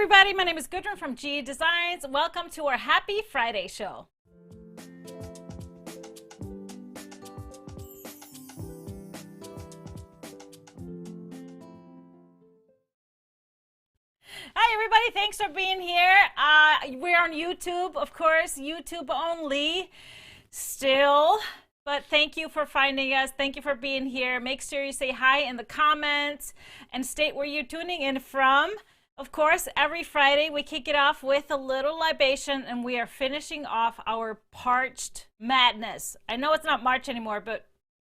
everybody, my name is Gudrun from GE Designs. Welcome to our Happy Friday show. Hi everybody, thanks for being here. We're on YouTube, of course, YouTube only still. But thank you for finding us. Thank you for being here. Make sure you say hi in the comments and state where you're tuning in from. Of course, every Friday we kick it off with a little libation, and we are finishing off our Parched Madness. I know it's not March anymore, but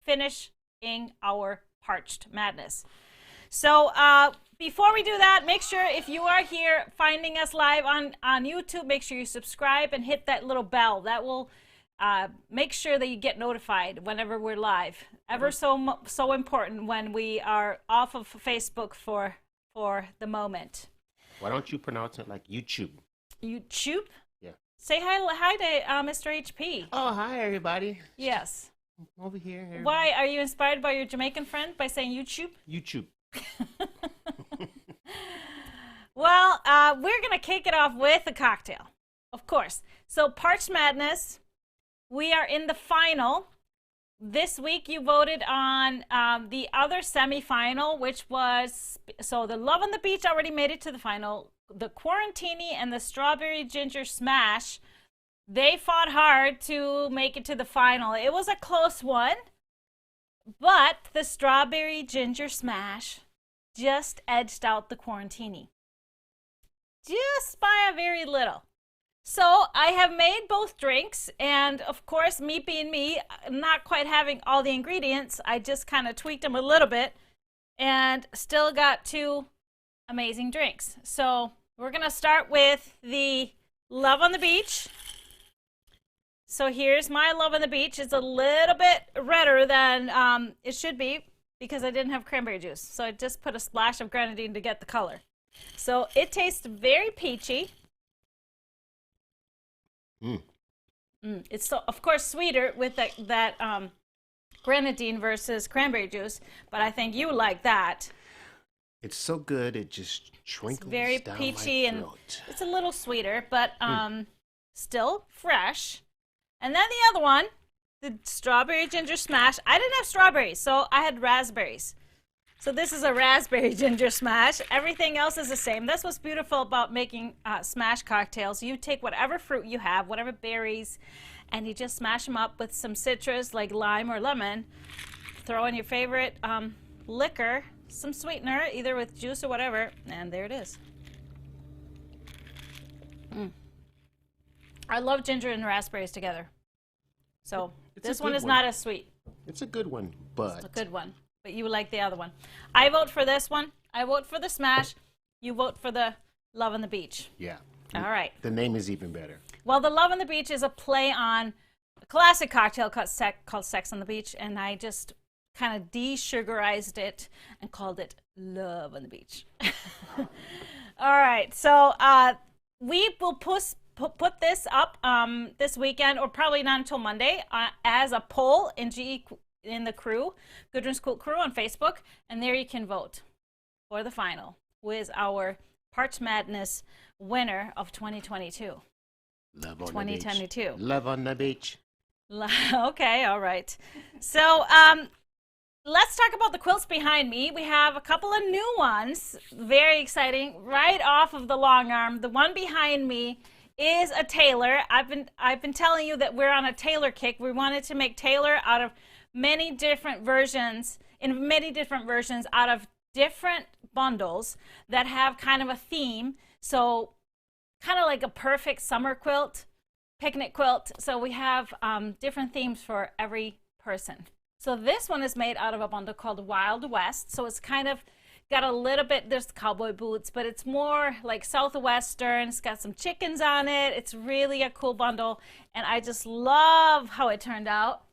finishing our Parched Madness. So before we do that, make sure if you are here finding us live on YouTube, make sure you subscribe and hit that little bell. That will make sure that you get notified whenever we're live. Ever so important when we are off of Facebook for the moment. Why don't you pronounce it like YouTube? YouTube? Yeah. Say hi to Mr. HP. Oh, hi everybody. Yes. Over here. Everybody. Why are you inspired by your Jamaican friend by saying YouTube? YouTube. Well, we're gonna kick it off with a cocktail, of course. So Parched Madness. We are in the final. This week you voted on the other semifinal, which was, so the Love on the Beach already made it to the final. The Quarantini and the Strawberry Ginger Smash, they fought hard to make it to the final. It was a close one, but the Strawberry Ginger Smash just edged out the Quarantini. Just by a very little. So I have made both drinks, and of course, me being me, not quite having all the ingredients, I just kind of tweaked them a little bit and still got two amazing drinks. So we're gonna start with the Love on the Beach. So here's my Love on the Beach. It's a little bit redder than it should be because I didn't have cranberry juice. So I just put a splash of grenadine to get the color. So it tastes very peachy. It's so, of course, sweeter with that grenadine versus cranberry juice, but I think you like that. It's so good, it just trickles it's very down peachy my and throat. it's a little sweeter, but still fresh. And then the other one, the Strawberry Ginger Smash. I didn't have strawberries, so I had raspberries. So this is a raspberry ginger smash. Everything else is the same. That's what's beautiful about making smash cocktails. You take whatever fruit you have, whatever berries, and you just smash them up with some citrus like lime or lemon. Throw in your favorite liquor, some sweetener, either with juice or whatever, and there it is. I love ginger and raspberries together. So this one is not as sweet. It's a good one, but... It's a good one. But you like the other one. I vote for this one. I vote for the Smash. You vote for the Love on the Beach. Yeah. All right. The name is even better. Well, the Love on the Beach is a play on a classic cocktail called Sex on the Beach, and I just kind of de-sugarized it and called it Love on the Beach. All right. So we will put this up this weekend, or probably not until Monday, as a poll in GE in the crew, Gudrun's Quilt crew on Facebook, and there you can vote for the final, who is our Parched Madness winner of 2022. Love on 2022. The beach. Love on the beach. Okay, all right. So let's talk about the quilts behind me. We have a couple of new ones, very exciting, right off of the long arm. The one behind me is a tailor. I've been telling you that we're on a tailor kick. We wanted to make tailor out of many different versions, out of different bundles that have kind of a theme. So kind of like a perfect summer quilt, picnic quilt. So we have different themes for every person. So this one is made out of a bundle called Wild West. So it's kind of got a little bit, there's cowboy boots, but it's more like Southwestern. It's got some chickens on it. It's really a cool bundle. And I just love how it turned out.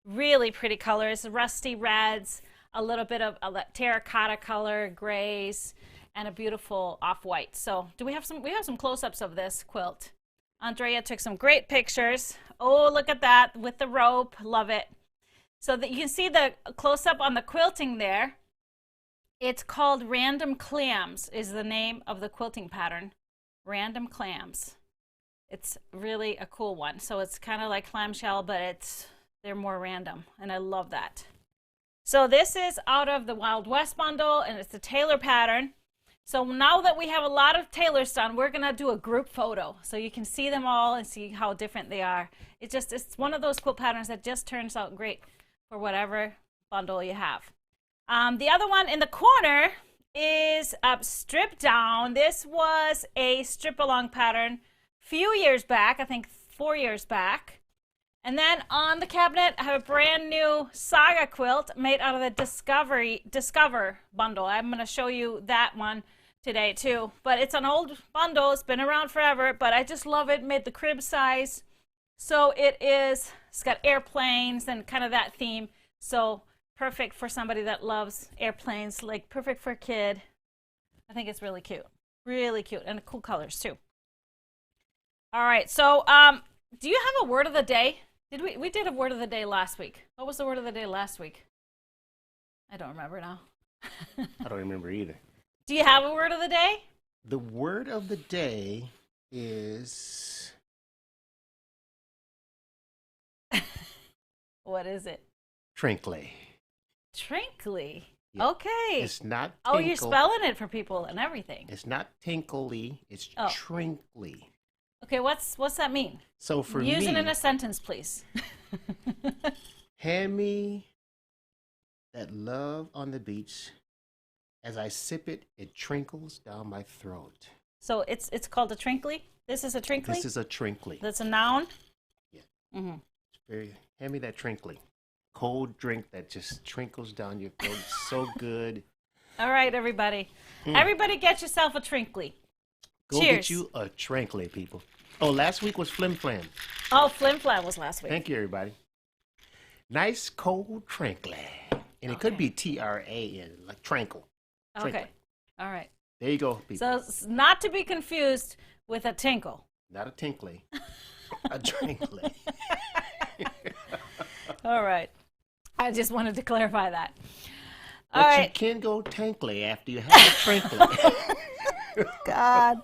Really pretty colors, rusty reds, a little bit of a terracotta color, grays, and a beautiful off-white. So we have some close-ups of this quilt. Andrea took some great pictures. Oh, look at that with the rope. Love it. So that you can see the close-up on the quilting there. It's called Random Clams is the name of the quilting pattern. random clams. It's really a cool one. So it's kind of like clamshell, but they're more random, and I love that. So this is out of the Wild West bundle, and it's the tailor pattern. So now that we have a lot of tailors done, we're gonna do a group photo so you can see them all and see how different they are. It's one of those quilt patterns that just turns out great for whatever bundle you have. The other one in the corner is stripped down. This was a strip along pattern a few years back, I think 4 years back. And then on the cabinet, I have a brand new Saga quilt made out of the Discover bundle. I'm going to show you that one today too. But it's an old bundle. It's been around forever, but I just love it. Made the crib size. So it's got airplanes and kind of that theme. So perfect for somebody that loves airplanes, like perfect for a kid. I think it's really cute. Really cute, and cool colors too. All right, so do you have a word of the day? We did a word of the day last week. What was the word of the day last week? I don't remember now. I don't remember either. Do you have a word of the day? The word of the day is... What is it? Trinkly. Trinkly. Yeah. Okay. It's not Oh, tinkle. you're spelling it for people and everything. It's not tinkly. It's trinkly. Okay, what's that mean? So for Use me, it in a sentence, please. hand me that love on the beach. As I sip it, it trinkles down my throat. So it's called a trinkly? This is a trinkly? This is a trinkly. That's a noun? Yeah. Mm-hmm. It's very, hand me that trinkly. Cold drink that just trinkles down your throat. So good. All right, everybody. Everybody get yourself a trinkly. Go Cheers. get you a trinkly, people. Oh, last week was Flim Flam. Oh, Flim Flam was last week. Thank you, everybody. Nice cold trinkly. And it could be T-R-A-N, like tranquil. Okay. All right. There you go, people. So it's not to be confused with a tinkle. Not a tinkly. A trinkly. All right. I just wanted to clarify that. But All right. you can go tankly after you have a trinkly. God.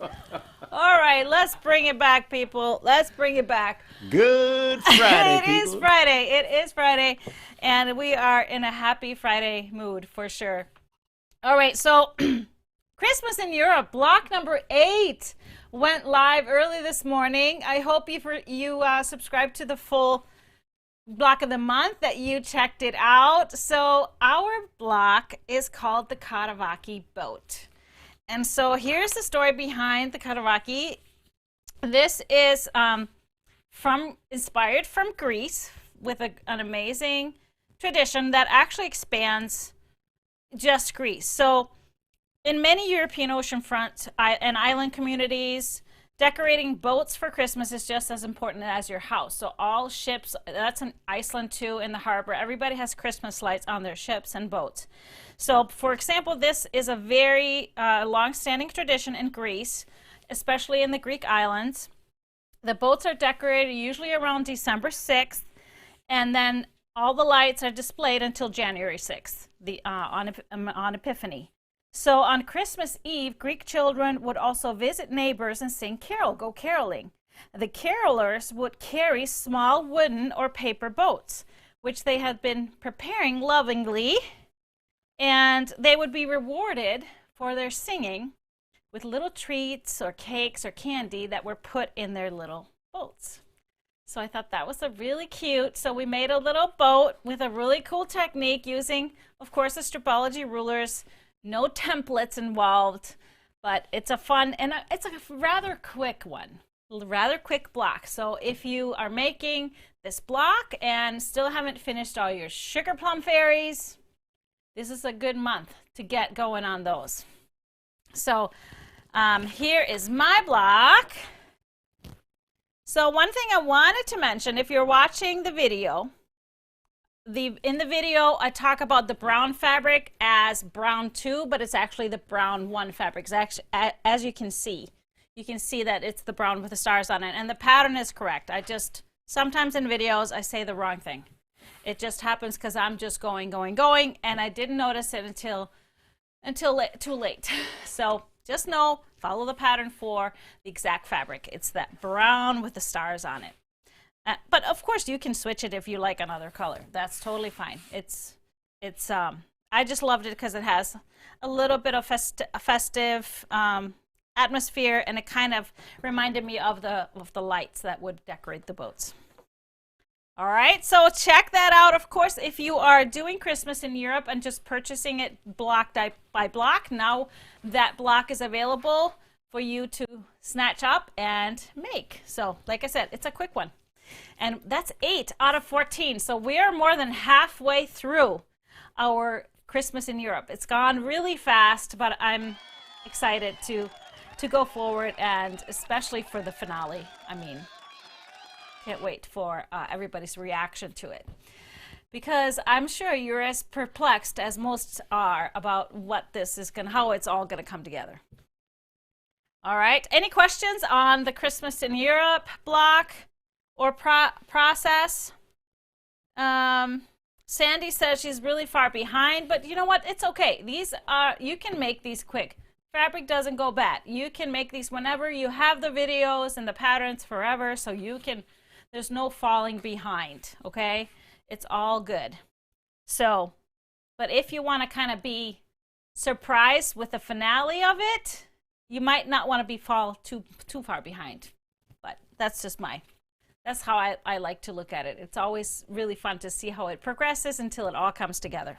All right, let's bring it back, people. Let's bring it back. Good Friday, It is people. Friday. It is Friday, and we are in a happy Friday mood for sure. All right, so Christmas in Europe, block number 8 went live early this morning. I hope you subscribed to the full block of the month, that you checked it out. So our block is called the Karavaki boat. And so here's the story behind the Karavaki. This is inspired from Greece, with an amazing tradition that actually expands just Greece. So in many European oceanfront and island communities, decorating boats for Christmas is just as important as your house. So all ships, that's in Iceland too, in the harbor, everybody has Christmas lights on their ships and boats. So for example, this is a very long-standing tradition in Greece, especially in the Greek islands. The boats are decorated usually around December 6th, and then all the lights are displayed until January 6th, on Epiphany. So on Christmas Eve, Greek children would also visit neighbors and go caroling. The carolers would carry small wooden or paper boats, which they had been preparing lovingly, and they would be rewarded for their singing with little treats or cakes or candy that were put in their little boats. So I thought that was really cute. So we made a little boat with a really cool technique using, of course, the stripology rulers. No templates involved, but it's a fun, and it's a rather quick one, rather quick block. So if you are making this block and still haven't finished all your sugar plum fairies, this is a good month to get going on those. So here is my block. So one thing I wanted to mention, if you're watching the video, in the video, I talk about the brown fabric as brown 2, but it's actually the brown 1 fabric. It's actually, as you can see that it's the brown with the stars on it, and the pattern is correct. Sometimes in videos, I say the wrong thing. It just happens because I'm just going, and I didn't notice it until too late. So just know, if follow the pattern for the exact fabric. It's that brown with the stars on it. But of course you can switch it if you like another color. That's totally fine. I just loved it because it has a little bit of a festive atmosphere, and it kind of reminded me of the lights that would decorate the boats. All right, so check that out. Of course, if you are doing Christmas in Europe and just purchasing it block by block, now that block is available for you to snatch up and make. So like I said, it's a quick one. And that's 8 out of 14. So we are more than halfway through our Christmas in Europe. It's gone really fast, but I'm excited to go forward, and especially for the finale. I mean, can't wait for everybody's reaction to it, because I'm sure you're as perplexed as most are about what this is how it's all gonna come together. All right, any questions on the Christmas in Europe block or process? Sandy says she's really far behind, but you know what? It's okay. You can make these quick. Fabric doesn't go bad. You can make these whenever. You have the videos and the patterns forever, so there's no falling behind, okay? It's all good. So, but if you want to kind of be surprised with the finale of it, you might not want to fall too far behind. But that's just that's how I like to look at it. It's always really fun to see how it progresses until it all comes together.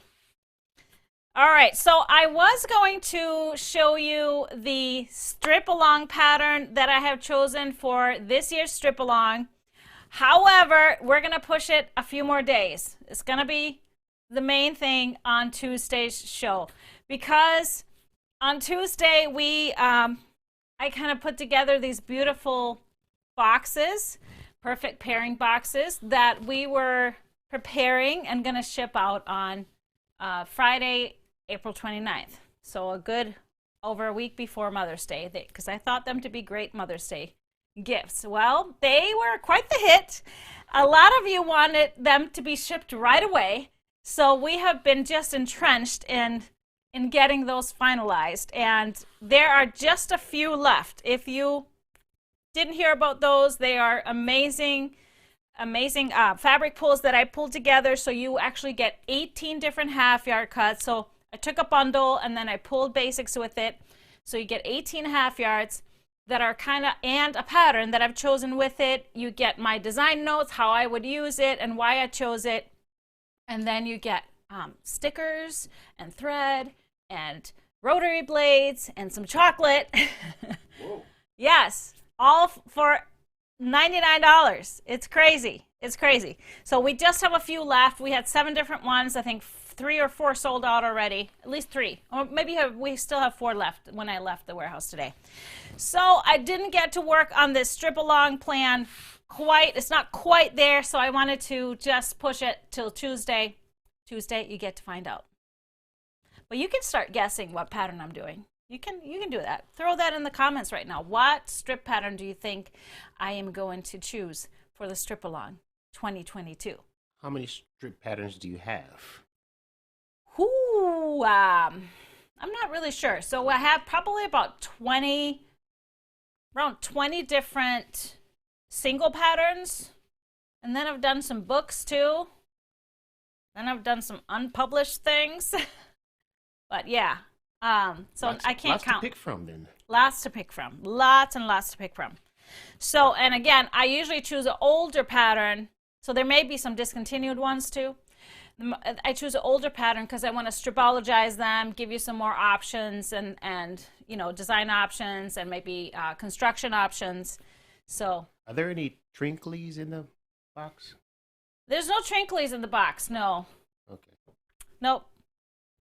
All right, so I was going to show you the strip along pattern that I have chosen for this year's strip along. However, we're gonna push it a few more days. It's gonna be the main thing on Tuesday's show, because on Tuesday I kind of put together these beautiful boxes, perfect pairing boxes that we were preparing and gonna ship out on Friday, April 29th. So over a week before Mother's Day, because I thought them to be great Mother's Day gifts. Well, they were quite the hit. A lot of you wanted them to be shipped right away. So we have been just entrenched in getting those finalized. And there are just a few left. If you didn't hear about those, they are amazing fabric pulls that I pulled together. So you actually get 18 different half yard cuts. So I took a bundle and then I pulled basics with it. So you get 18 half yards that are and a pattern that I've chosen with it. You get my design notes, how I would use it and why I chose it. And then you get stickers and thread and rotary blades and some chocolate. Whoa. Yes, all for $99. It's crazy. It's crazy. So we just have a few left. We had 7 different ones. I think 3 or 4 sold out already. At least 3. Or maybe we still have 4 left when I left the warehouse today. So I didn't get to work on this strip along plan quite. It's not quite there. So I wanted to just push it till Tuesday. Tuesday, you get to find out. But you can start guessing what pattern I'm doing. You can do that. Throw that in the comments right now. What strip pattern do you think I am going to choose for the strip along 2022? How many strip patterns do you have? Ooh, I'm not really sure. So I have probably about around 20 different single patterns. And then I've done some books too. Then I've done some unpublished things. But yeah. So I can't count. Lots to pick from then. Lots to pick from. Lots and lots to pick from. So, and again, I usually choose an older pattern. So there may be some discontinued ones too. I choose an older pattern because I want to stripologize them, give you some more options and design options and maybe construction options. So. Are there any trinklies in the box? There's no trinklies in the box, no. Okay. Nope.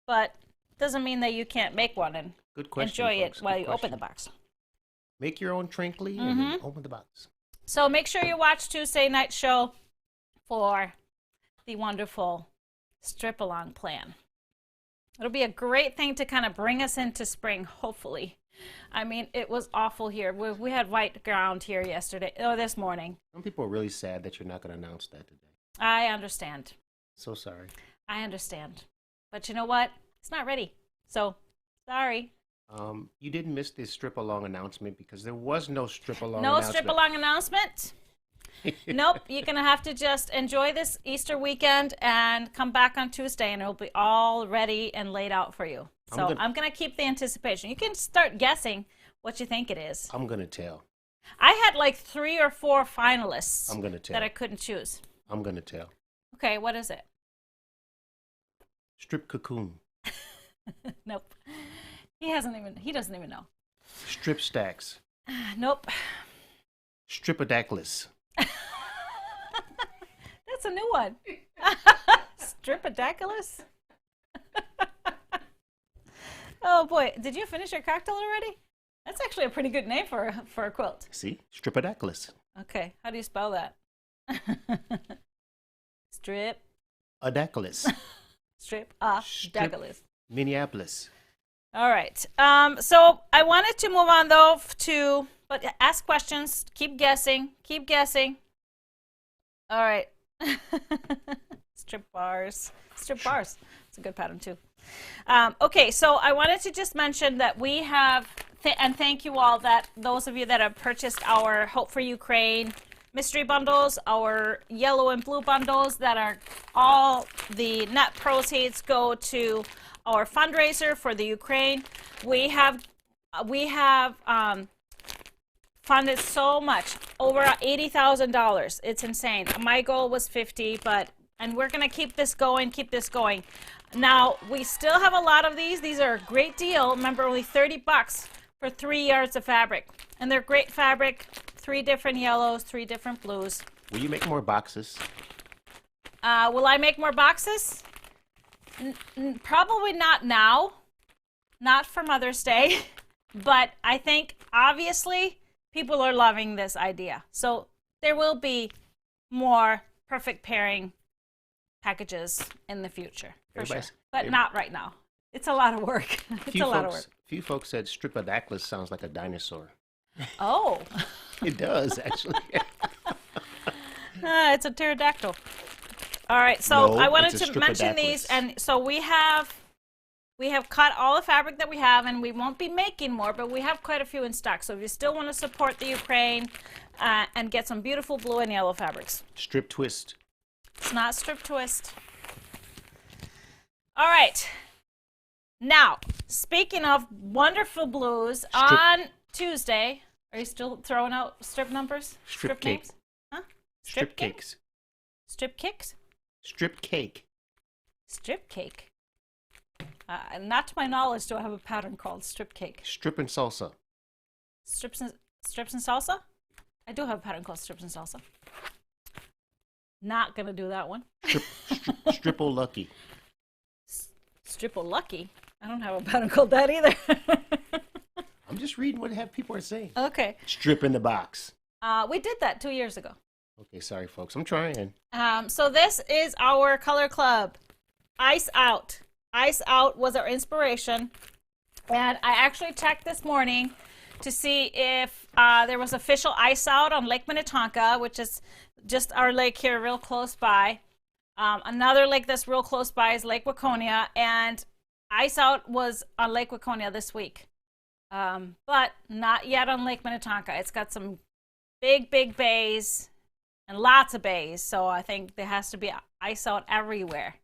But doesn't mean that you can't make one and good question, enjoy folks. it while you open the box. Make your own trinkly and then open the box. So make sure you watch Tuesday night show for the wonderful strip along plan. It'll be a great thing to kind of bring us into spring, hopefully. I mean, it was awful here. We had white ground here this morning. Some people are really sad that you're not going to announce that today. I understand. So sorry. I understand. But you know what? It's not ready. So, sorry. You didn't miss this strip along announcement because there was no strip along No announcement. strip along announcement. Nope, you're going to have to just enjoy this Easter weekend and come back on Tuesday and it'll be all ready and laid out for you. So I'm going to keep the anticipation. You can start guessing what you think it is. I'm going to tell. I had like 3 or 4 finalists I'm going to tell. that I couldn't choose. I'm going to tell. Okay, what is it? Strip cocoon. Nope. He doesn't even know. Strip stacks. Nope. Stripadaclys. That's a new one. Stripadaclys? Oh boy, did you finish your cocktail already? That's actually a pretty good name for a quilt. See? Stripadaclys. Okay, how do you spell that? Strip. Adaclys. Stripadaclys. Minneapolis. All right. So I wanted to move on though but ask questions, keep guessing. All right. Strip bars. It's a good pattern too. Okay, so I wanted to just mention that we have, and thank you all, that those of you that have purchased our Hope for Ukraine mystery bundles, our yellow and blue bundles, that are all the net proceeds go to our fundraiser for the Ukraine. We have funded so much, over $80,000. It's insane. My goal was 50, and we're gonna keep this going. Now we still have a lot of these. These are a great deal. Remember, only $30 for 3 yards of fabric, and they're great fabric. 3 different yellows, 3 different blues. Will you make more boxes? Will I make more boxes? Probably not now, not for Mother's Day, but I think obviously people are loving this idea. So there will be more perfect pairing packages in the future, for sure. But not right now. It's a lot of work. Few folks said Stripadaclys sounds like a dinosaur. Oh. It does, actually. It's a pterodactyl. All right, so No, I wanted it's a to mention these, Stripadaclys. and so we have cut all the fabric that we have, and we won't be making more, but we have quite a few in stock. So if you still want to support the Ukraine and get some beautiful blue and yellow fabrics. Strip twist. It's not strip twist. All right. Now, speaking of wonderful blues, on Tuesday, are you still throwing out strip numbers? Strip cake. names? Huh? Strip cake? cakes. Strip kicks? Strip cake. Strip cake. Not to my knowledge do I have a pattern called strip cake. Strip and salsa. Strips and salsa? I do have a pattern called strips and salsa. Not gonna do that one. Stripple lucky. Stripple lucky? I don't have a pattern called that either. I'm just reading what people are saying. Okay. Strip in the box. We did that 2 years ago. Okay, sorry, folks. I'm trying. So this is our color club. Ice Out. Ice Out was our inspiration. And I actually checked this morning to see if there was official ice out on Lake Minnetonka, which is just our lake here real close by. Another lake that's real close by is Lake Waconia, and ice out was on Lake Waconia this week. But not yet on Lake Minnetonka. It's got some big bays and lots of bays, so I think there has to be ice out everywhere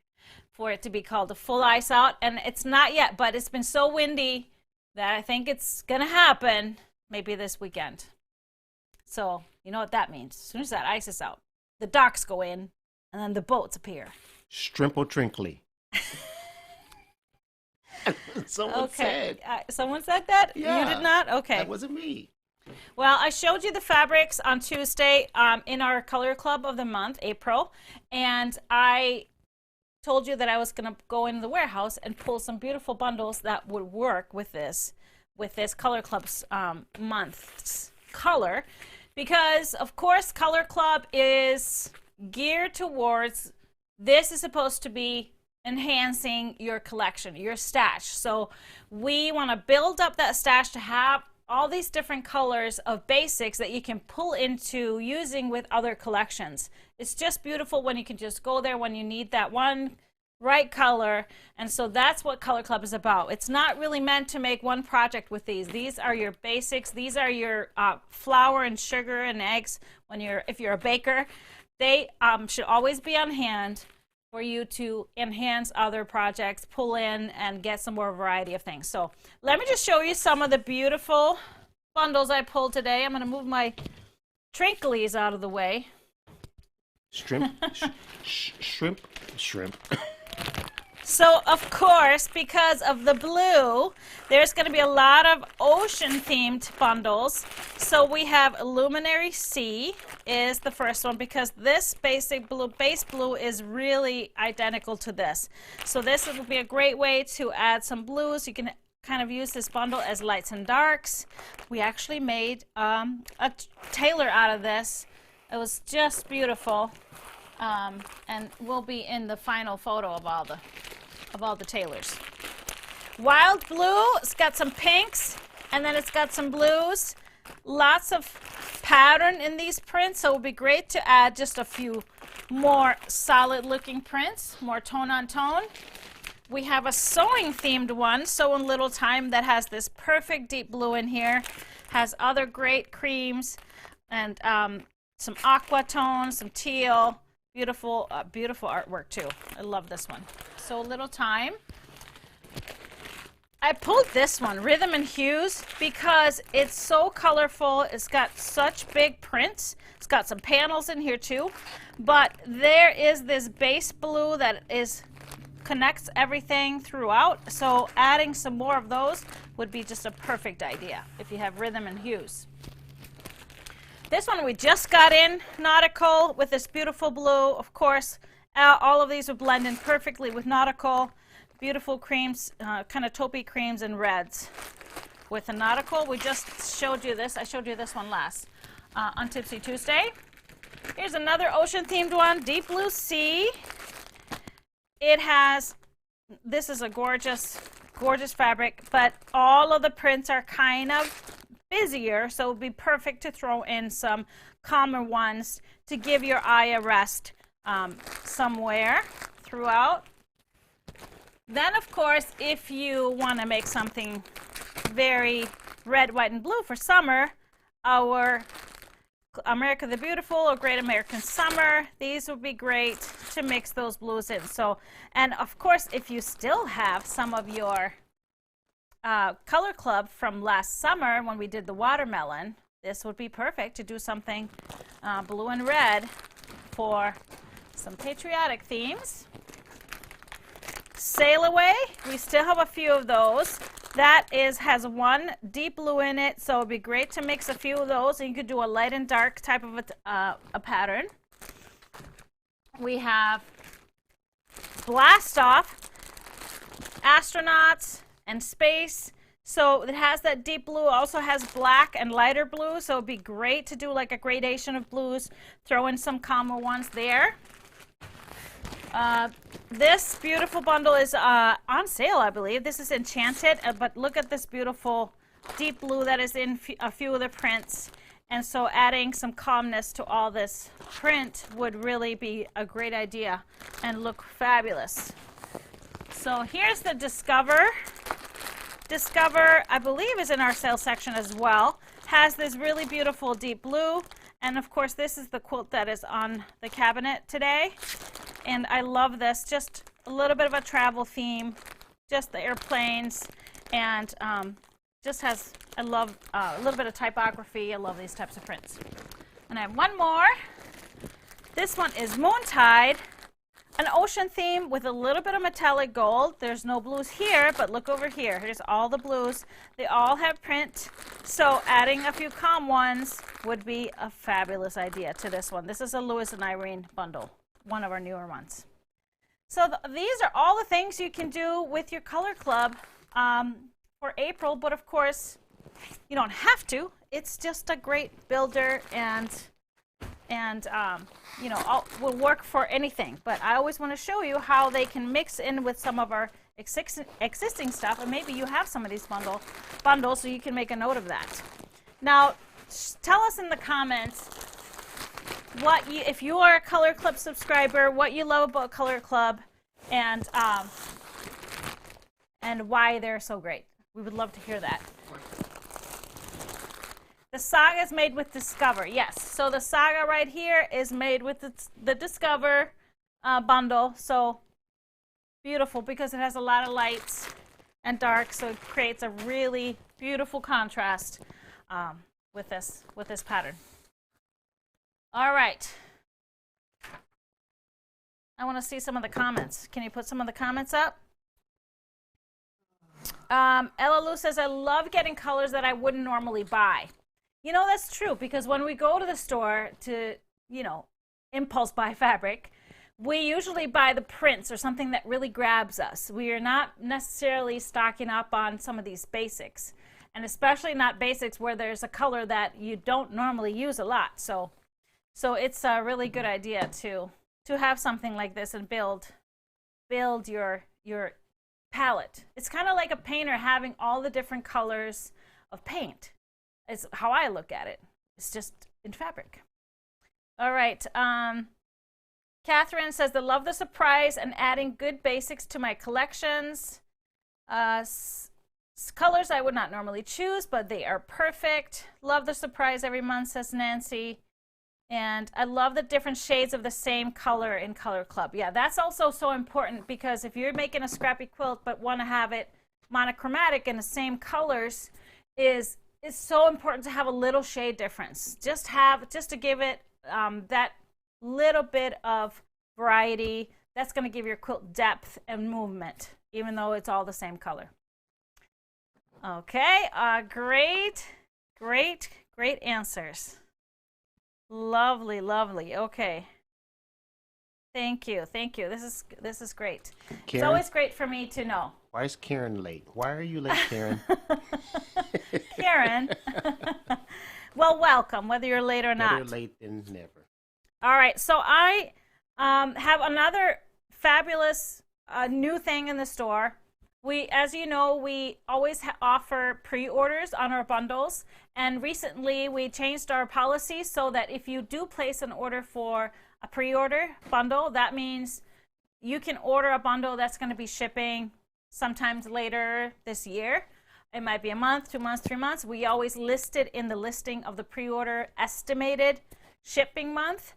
for it to be called a full ice out, and it's not yet, but it's been so windy that I think it's gonna happen maybe this weekend. So you know what that means. As soon as that ice is out, the docks go in and then the boats appear. Strimple trinkly. Someone said. Someone said that? Yeah, you did not? Okay. That wasn't me. Well, I showed you the fabrics on Tuesday in our color club of the month, April, and I told you that I was going to go into the warehouse and pull some beautiful bundles that would work with this color club's month's color, because of course color club is geared towards, this is supposed to be enhancing your collection, your stash. So we want to build up that stash to have all these different colors of basics that you can pull into using with other collections. It's just beautiful when you can just go there when you need that one right color. And so that's what Color Club is about. It's not really meant to make one project with these. These are your basics. These are your flour and sugar and eggs if you're a baker. They should always be on hand for you to enhance other projects, pull in, and get some more variety of things. So let me just show you some of the beautiful bundles I pulled today. I'm going to move my trinklies out of the way. Shrimp. So, of course, because of the blue, there's going to be a lot of ocean-themed bundles. So we have Luminary Sea is the first one, because this base blue is really identical to this. So this will be a great way to add some blues. You can kind of use this bundle as lights and darks. We actually made a tailor out of this. It was just beautiful. And will be in the final photo of all the tailors. Wild blue, it's got some pinks, and then it's got some blues. Lots of pattern in these prints, so it would be great to add just a few more solid looking prints, more tone on tone. We have a sewing themed one, Sew in Little Time, that has this perfect deep blue in here, has other great creams, and some aqua tones, some teal. Beautiful, beautiful artwork too. I love this one. So Little Time. I pulled this one, Rhythm and Hues, because it's so colorful. It's got such big prints. It's got some panels in here too. But there is this base blue that connects everything throughout. So adding some more of those would be just a perfect idea if you have Rhythm and Hues. This one we just got in nautical with this beautiful blue. Of course, all of these would blend in perfectly with nautical. Beautiful creams, kind of taupey creams and reds. With the nautical, we just showed you this. I showed you this one last on Tipsy Tuesday. Here's another ocean-themed one, Deep Blue Sea. This is a gorgeous, gorgeous fabric, but all of the prints are kind of busier, so it would be perfect to throw in some calmer ones to give your eye a rest somewhere throughout. Then, of course, if you want to make something very red, white, and blue for summer, our America the Beautiful or Great American Summer, these would be great to mix those blues in. So, and of course, if you still have some of your Color Club from last summer when we did the watermelon, this would be perfect to do something blue and red for some patriotic themes. Sail Away, we still have a few of those. That has one deep blue in it, so it'd be great to mix a few of those, and you could do a light and dark type of a pattern. We have Blast Off, Astronauts, and Space. So it has that deep blue, also has black and lighter blue, so it'd be great to do like a gradation of blues, throw in some calmer ones there. This beautiful bundle is on sale, I believe. This is Enchanted, but look at this beautiful deep blue that is in a few of the prints. And so adding some calmness to all this print would really be a great idea and look fabulous. So here's the Discover. Discover, I believe, is in our sale section as well. Has this really beautiful deep blue. And of course, this is the quilt that is on the cabinet today. And I love this, just a little bit of a travel theme, just the airplanes, and just has, I love a little bit of typography. I love these types of prints. And I have one more. This one is Moontide, an ocean theme with a little bit of metallic gold. There's no blues here, but look over here. Here's all the blues. They all have print, so adding a few calm ones would be a fabulous idea to this one. This is a Louis and Irene bundle, one of our newer ones. So these are all the things you can do with your Color Club for April, but of course you don't have to. It's just a great builder, and you know, will work for anything. But I always want to show you how they can mix in with some of our existing stuff, and maybe you have some of these bundles, so you can make a note of that. Now, tell us in the comments if you are a Color Club subscriber, what you love about Color Club, and why they're so great. We would love to hear that. The Saga is made with Discover. Yes, so the Saga right here is made with the Discover bundle. So beautiful because it has a lot of lights and dark, so it creates a really beautiful contrast with this pattern. All right. I want to see some of the comments. Can you put some of the comments up? Ella Lou says, I love getting colors that I wouldn't normally buy. You know, that's true, because when we go to the store to, you know, impulse buy fabric, we usually buy the prints or something that really grabs us. We are not necessarily stocking up on some of these basics, and especially not basics where there's a color that you don't normally use a lot. So it's a really good idea to have something like this and build your palette. It's kind of like a painter having all the different colors of paint. Is how I look at it. It's just in fabric. All right. Catherine says, I love the surprise and adding good basics to my collections. Colors I would not normally choose, but they are perfect. Love the surprise every month, says Nancy. And I love the different shades of the same color in Color Club. Yeah, that's also so important, because if you're making a scrappy quilt but want to have it monochromatic in the same colors, it's so important to have a little shade difference. Just to give it that little bit of variety. That's going to give your quilt depth and movement, even though it's all the same color. Okay, great answers. Lovely. Okay, thank you. This is great. Karen, it's always great for me to know. Why is Karen late? Why are you late, Karen? Karen. Well, welcome, whether you're late or not. Better late than never. All right, so I have another fabulous new thing in the store. As you know, we always offer pre-orders on our bundles, and recently we changed our policy so that if you do place an order for a pre-order bundle, that means you can order a bundle that's going to be shipping sometimes later this year. It might be a month, 2 months, 3 months. We always list it in the listing of the pre-order estimated shipping month.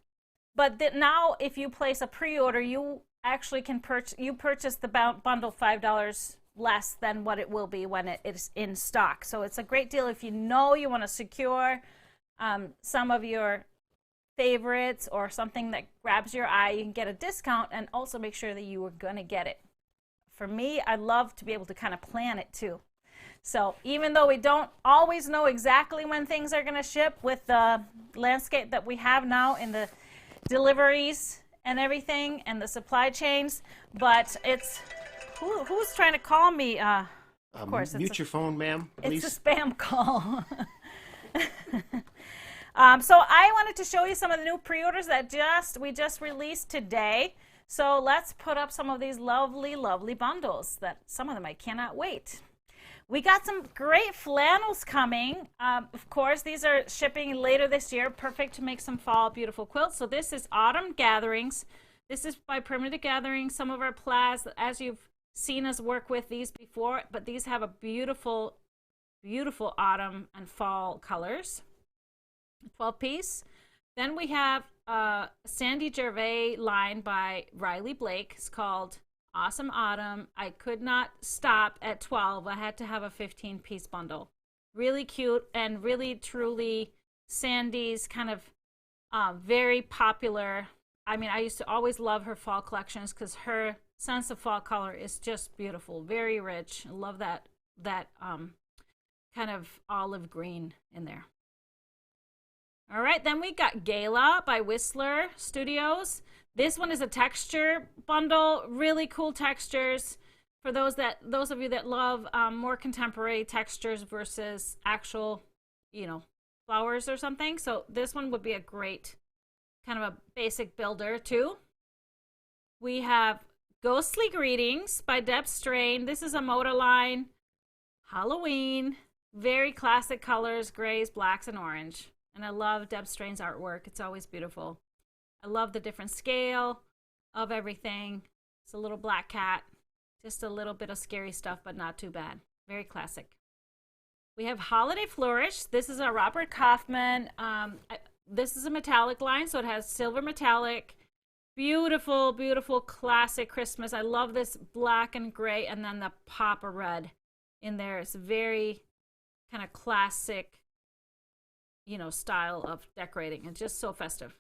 But now if you place a pre-order, you actually can purchase the bundle $5 less than what it will be when it is in stock. So it's a great deal if you know you want to secure some of your favorites or something that grabs your eye. You can get a discount and also make sure that you are going to get it. For me, I love to be able to kind of plan it too. So even though we don't always know exactly when things are going to ship with the landscape that we have now in the deliveries and everything and the supply chains, but it's who's trying to call me? Of course, mute your phone, ma'am, please. It's a spam call. So I wanted to show you some of the new pre-orders that we just released today. So let's put up some of these lovely bundles that some of them I cannot wait. We got some great flannels coming. Of course, these are shipping later this year. Perfect to make some fall beautiful quilts. So this is Autumn Gatherings. This is by Primitive Gatherings. Some of our plaids, as you've seen us work with these before, but these have a beautiful autumn and fall colors. 12-piece. Then we have Sandy Gervais line by Riley Blake. It's called Awesome Autumn. I could not stop at 12. I had to have a 15-piece bundle. Really cute and really truly Sandy's kind of very popular. I mean, I used to always love her fall collections because her sense of fall color is just beautiful, very rich. I love that kind of olive green in there. All right, then we got Gala by Whistler Studios. This one is a texture bundle, really cool textures for those of you that love more contemporary textures versus actual, flowers or something. So this one would be a great kind of a basic builder too. We have Ghostly Greetings by Deb Strain. This is a Moda line, Halloween, very classic colors, grays, blacks, and orange. And I love Deb Strain's artwork. It's always beautiful. I love the different scale of everything. It's a little black cat. Just a little bit of scary stuff, but not too bad. Very classic. We have Holiday Flourish. This is a Robert Kaufman. This is a metallic line, so it has silver metallic. Beautiful, beautiful classic Christmas. I love this black and gray, and then the pop of red in there. It's very kind of classic, you know, style of decorating, and just so festive.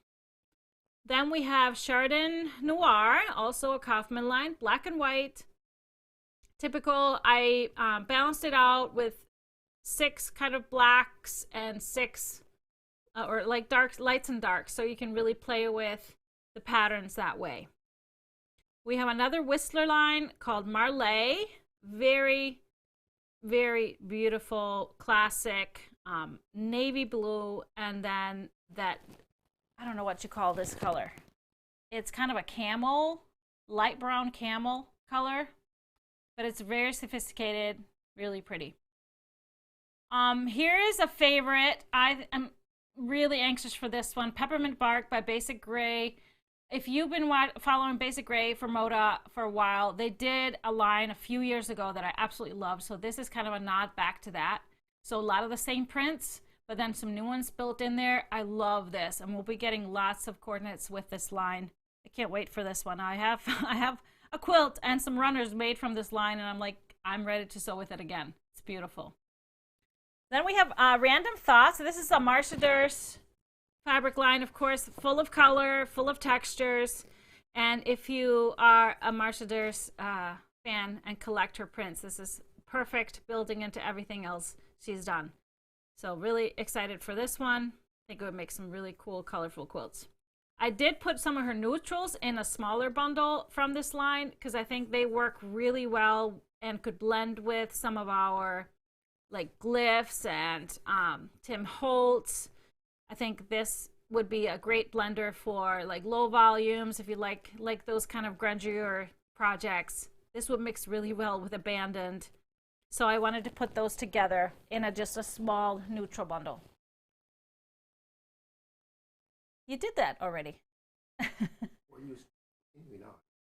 Then we have Chardonnay Noir, also a Kaufman line, black and white. Typical. I balanced it out with 6 kind of blacks and 6 or like darks, lights and darks, so you can really play with the patterns that way. We have another Whistler line called Marley. Very, very beautiful, classic navy blue, and then that, I don't know what you call this color. It's kind of a camel, light brown camel color, but it's very sophisticated, really pretty. Here is a favorite. I am really anxious for this one, Peppermint Bark by Basic Gray. If you've been following Basic Gray for Moda for a while, they did a line a few years ago that I absolutely loved. So this is kind of a nod back to that. So a lot of the same prints, but then some new ones built in there. I love this, and we'll be getting lots of coordinates with this line. I can't wait for this one. I have a quilt and some runners made from this line, and I'm ready to sew with it again. It's beautiful. Then we have Random Thoughts. So this is a Marcia Durst fabric line, of course, full of color, full of textures. And if you are a Marcia Durst fan and collect her prints, this is perfect building into everything else she's done. So really excited for this one. I think it would make some really cool, colorful quilts. I did put some of her neutrals in a smaller bundle from this line because I think they work really well and could blend with some of our like glyphs and Tim Holtz. I think this would be a great blender for like low volumes. If you like those kind of grandeur projects, this would mix really well with Abandoned. So I wanted to put those together in just a small neutral bundle. You did that already.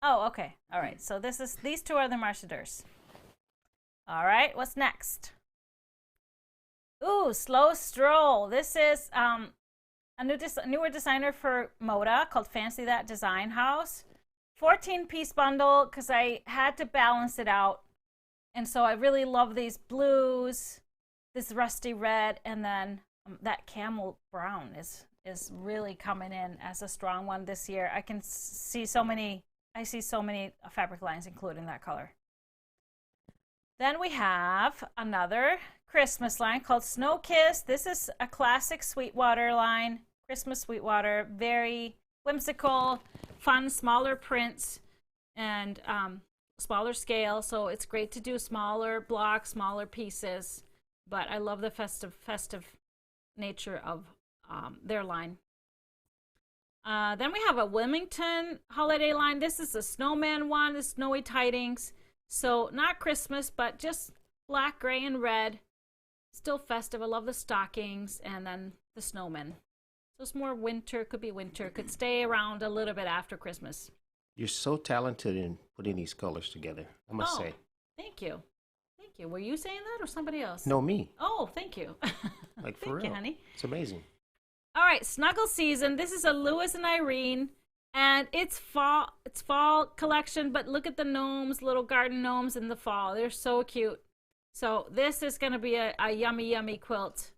Oh, okay. All right. So these two are the Marcia Durst. All right. What's next? Ooh, Slow Stroll. This is a newer designer for Moda called Fancy That Design House. 14-piece bundle because I had to balance it out. And so I really love these blues, this rusty red, and then that camel brown is really coming in as a strong one this year. I see so many fabric lines including that color. Then we have another Christmas line called Snow Kiss. This is a classic Sweetwater line, Christmas Sweetwater, very whimsical, fun, smaller prints, and smaller scale. So it's great to do smaller blocks, smaller pieces, but I love the festive nature of their line. Then we have a Wilmington holiday line. This is a snowman one, the Snowy Tidings. So not Christmas, but just black, gray, and red. Still festive. I love the stockings and then the snowmen. So it's more winter, could be winter, could stay around a little bit after Christmas. You're so talented in putting these colors together, I must say. Thank you. Thank you. Were you saying that or somebody else? No, me. Oh, thank you. Like for thank real. you, honey. It's amazing. All right, Snuggle Season. This is a Lewis and Irene, and it's fall collection, but look at the gnomes, little garden gnomes in the fall. They're so cute. So this is going to be a yummy, yummy quilt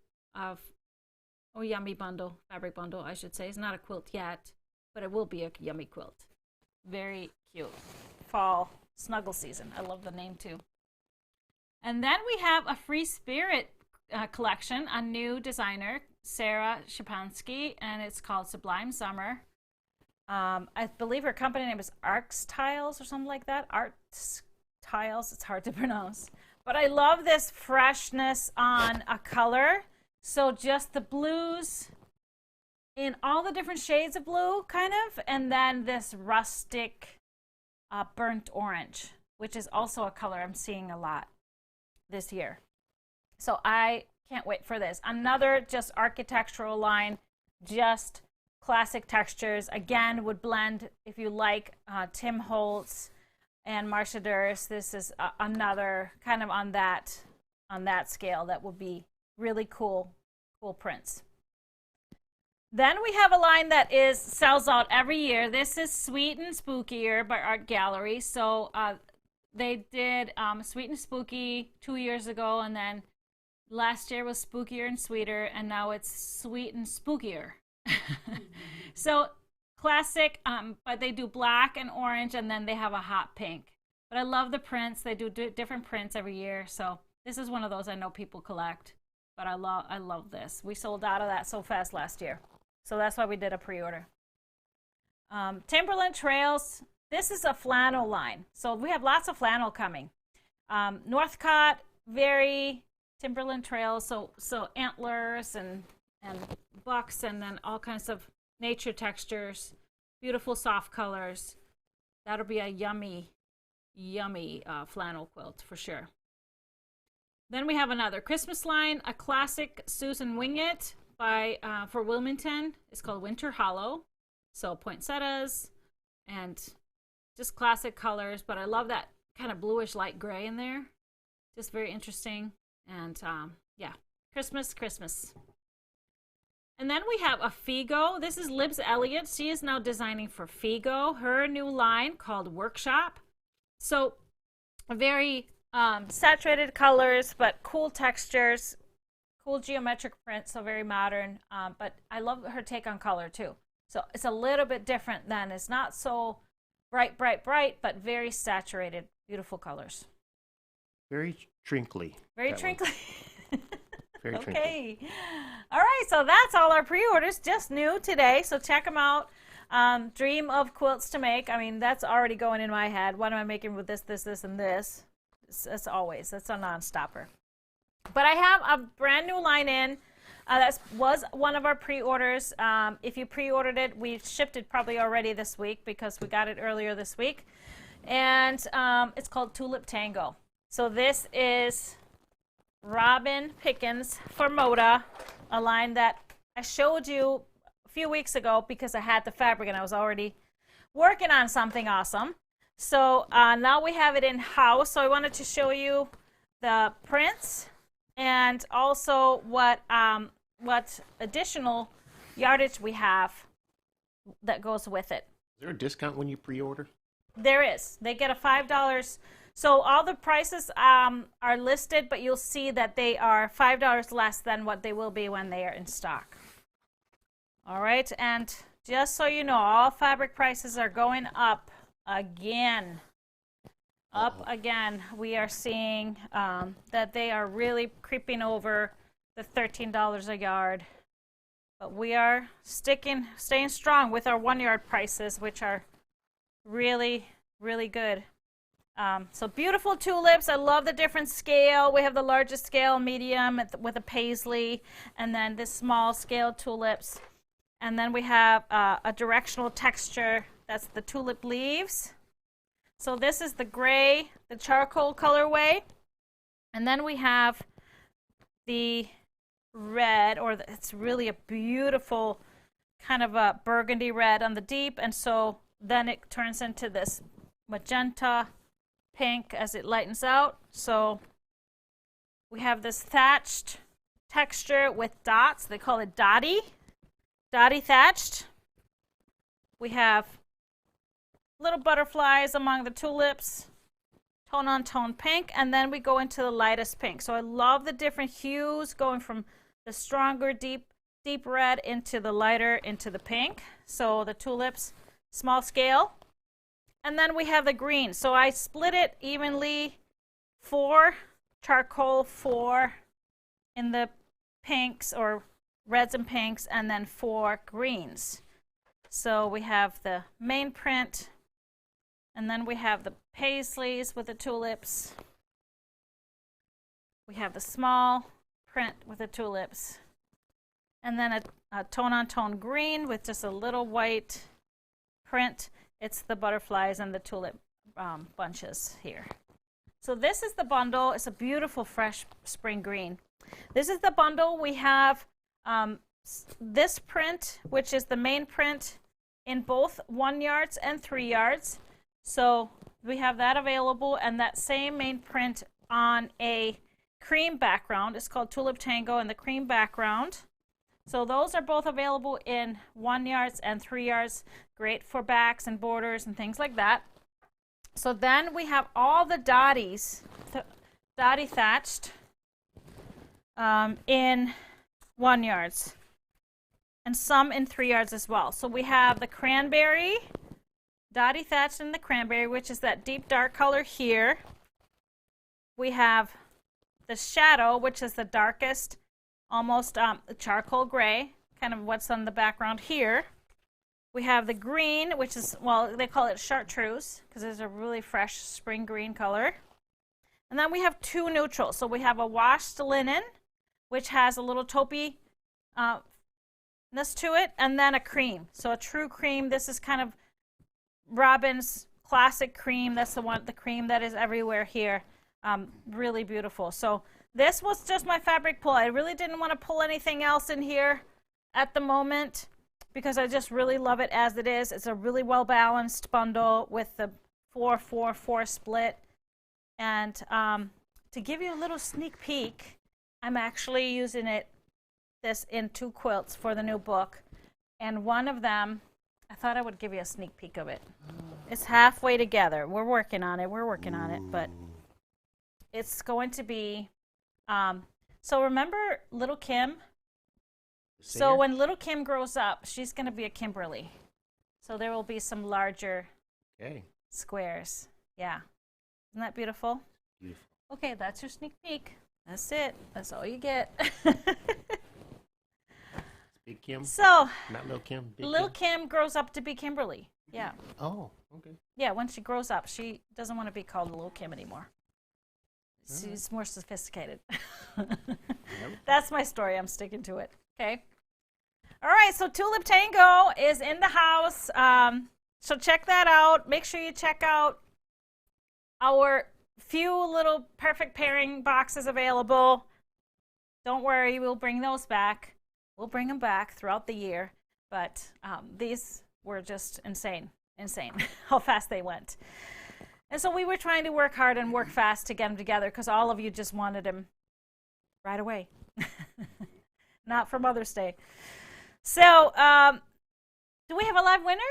yummy bundle, fabric bundle, I should say. It's not a quilt yet, but it will be a yummy quilt. Very cute. Fall Snuggle Season. I love the name too. And then we have a Free Spirit collection, a new designer, Sarah Shapansky, and it's called Sublime Summer. I believe her company name is Arcs Tiles or something like that. Arts Tiles, it's hard to pronounce. But I love this freshness on a color. So just the blues in all the different shades of blue, kind of, and then this rustic burnt orange, which is also a color I'm seeing a lot this year. So I can't wait for this. Another just architectural line, just classic textures. Again, would blend if you like Tim Holtz, and Marchadeurs. This is another kind of on that scale that will be really cool prints. Then we have a line that sells out every year. This is Sweet and Spookier by Art Gallery. So they did Sweet and Spooky 2 years ago, and then last year was Spookier and Sweeter, and now it's Sweet and Spookier. So classic, but they do black and orange, and then they have a hot pink. But I love the prints. They do different prints every year. So this is one of those I know people collect, but I love this. We sold out of that so fast last year. So that's why we did a pre-order. Timberland Trails. This is a flannel line. So we have lots of flannel coming. Northcott, very Timberland Trails. So antlers and bucks, and then all kinds of nature textures, beautiful soft colors. That'll be a yummy flannel quilt for sure. Then we have another Christmas line, a classic Susan Wingett for Wilmington. It's called Winter Hollow. So poinsettias and just classic colors, but I love that kind of bluish light gray in there. Just very interesting. And yeah, Christmas. And then we have a Figo. This is Libs Elliott. She is now designing for Figo, her new line called Workshop. So very saturated colors, but cool textures, cool geometric print, so very modern. But I love her take on color too. So it's a little bit different than, it's not so bright, but very saturated, beautiful colors. Very trinkly. Very trinkly. Very trinkly. Okay. All right, so that's all our pre-orders, just new today. So check them out. Dream of quilts to make. I mean, that's already going in my head. What am I making with this, and this? That's a non-stopper. But I have a brand new line in. That was one of our pre-orders. If you pre-ordered it, we shipped it probably already this week because we got it earlier this week. And it's called Tulip Tango. So this is Robin Pickens for Moda, a line that I showed you a few weeks ago because I had the fabric and I was already working on something awesome. So now we have it in house. So I wanted to show you the prints and also what additional yardage we have that goes with it. Is there a discount when you pre-order? There is. They get a $5. So all the prices are listed, but you'll see that they are $5 less than what they will be when they are in stock. All right, and just so you know, all fabric prices are going up again. Again. We are seeing that they are really creeping over the $13 a yard. But we are staying strong with our 1 yard prices, which are really, really good. So beautiful tulips. I love the different scale. We have the largest scale, medium with a paisley, and then this small scale tulips. And then we have a directional texture. That's the tulip leaves. So this is the gray, the charcoal colorway. And then we have the red, it's really a beautiful kind of a burgundy red on the deep. And so then it turns into this magenta pink as it lightens out. So we have this thatched texture with dots. They call it dotty thatched. We have little butterflies among the tulips, tone on tone pink, and then we go into the lightest pink. So I love the different hues going from the stronger deep red into the lighter into the pink. So the tulips, small scale. And then we have the green. So I split it evenly, 4 charcoal, 4 in the pinks or reds and pinks, and then 4 greens. So we have the main print, and then we have the paisleys with the tulips. We have the small print with the tulips, and then a tone-on-tone green with just a little white print. It's the butterflies and the tulip bunches here. So this is the bundle. It's a beautiful fresh spring green. This is the bundle. We have this print, which is the main print, in both 1 yards and 3 yards. So We have that available, and that same main print on a cream background. It's called Tulip Tango in the cream background. So those are both available in 1 yards and 3 yards. Great for backs and borders and things like that. So then we have all the dotties, dotty thatched in 1 yards, and some in 3 yards as well. So we have the cranberry, dotty thatched in the cranberry, which is that deep dark color here. We have the shadow, which is the darkest, almost charcoal gray, kind of what's on the background here. We have the green, which is, well, they call it chartreuse because it's a really fresh spring green color. And then we have two neutrals. So we have a washed linen, which has a little taupey ness to it, and then a cream. So a true cream. This is kind of Robin's classic cream. That's the cream that is everywhere here. Really beautiful. So this was just my fabric pull. I really didn't want to pull anything else in here at the moment because I just really love it as it is. It's a really well-balanced bundle with the 4-4-4 split. And to give you a little sneak peek, I'm actually using this in 2 quilts for the new book. And one of them, I thought I would give you a sneak peek of it. It's halfway together. We're working on it, but it's going to be, so remember Little Kim? So when Little Kim grows up, she's going to be a Kimberly. So there will be some larger squares. Yeah. Isn't that beautiful? Beautiful. Okay, that's your sneak peek. That's it. That's all you get. Big Kim? So, not Little Kim? Little Kim grows up to be Kimberly. Yeah. Oh, okay. Yeah, when she grows up, she doesn't want to be called Little Kim anymore. She's more sophisticated. That's my story. I'm sticking to it. Okay. All right, so Tulip Tango is in the house. So check that out. Make sure you check out our few little perfect pairing boxes available. Don't worry, we'll bring those back. We'll bring them back throughout the year. But these were just insane how fast they went. And so we were trying to work hard and work fast to get them together because all of you just wanted them right away. Not for Mother's Day. So, do we have a live winner?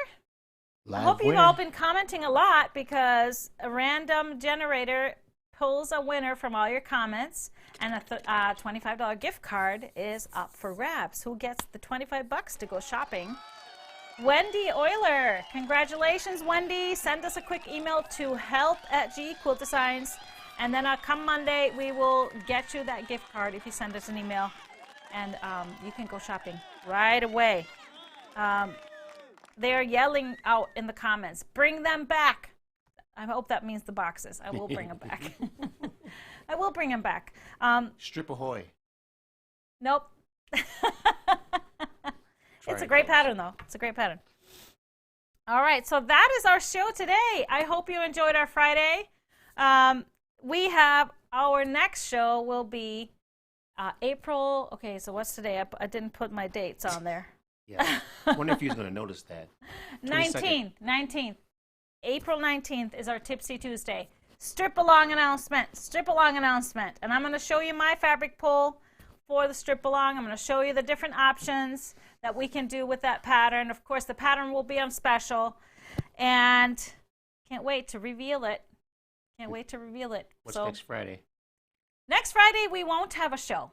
I hope you've all been commenting a lot because a random generator pulls a winner from all your comments, and a $25 gift card is up for grabs. Who gets the $25 to go shopping? Wendy Euler. Congratulations, Wendy. Send us a quick email to help@GQuiltDesigns, and then come Monday, we will get you that gift card if you send us an email, and you can go shopping right away. They're yelling out in the comments, bring them back. I hope that means the boxes. I will bring them back. I will bring them back. Strip ahoy. Nope. It's a great pattern, though. It's a great pattern. All right, so that is our show today. I hope you enjoyed our Friday. We have our next show will be April. Okay, so what's today? I didn't put my dates on there. Yeah. I wonder if you're going to notice that. 19th. April 19th is our Tipsy Tuesday. Strip along announcement. And I'm going to show you my fabric pull for the strip along. I'm going to show you the different options that we can do with that pattern. Of course, the pattern will be on special. And can't wait to reveal it. What's next Friday? Next Friday, we won't have a show.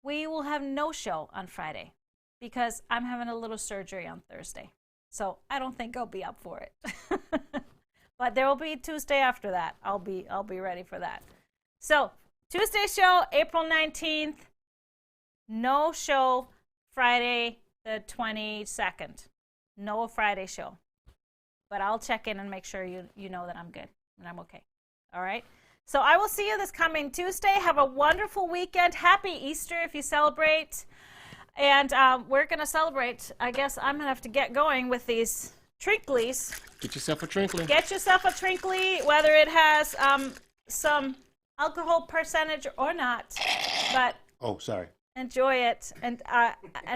We will have no show on Friday because I'm having a little surgery on Thursday. So I don't think I'll be up for it. But there will be Tuesday after that. I'll be ready for that. So Tuesday show, April 19th. No show Friday the 22nd. No Friday show. But I'll check in and make sure you know that I'm good and I'm okay. All right? So I will see you this coming Tuesday. Have a wonderful weekend. Happy Easter if you celebrate. And we're going to celebrate. I guess I'm going to have to get going with these trinklies. Get yourself a trinkly. Get yourself a trinkly, whether it has some alcohol percentage or not. But enjoy it. And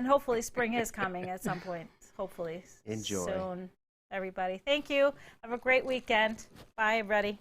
hopefully spring is coming at some point. Hopefully enjoy. Soon. everybody. Thank you. Have a great weekend. Bye, everybody.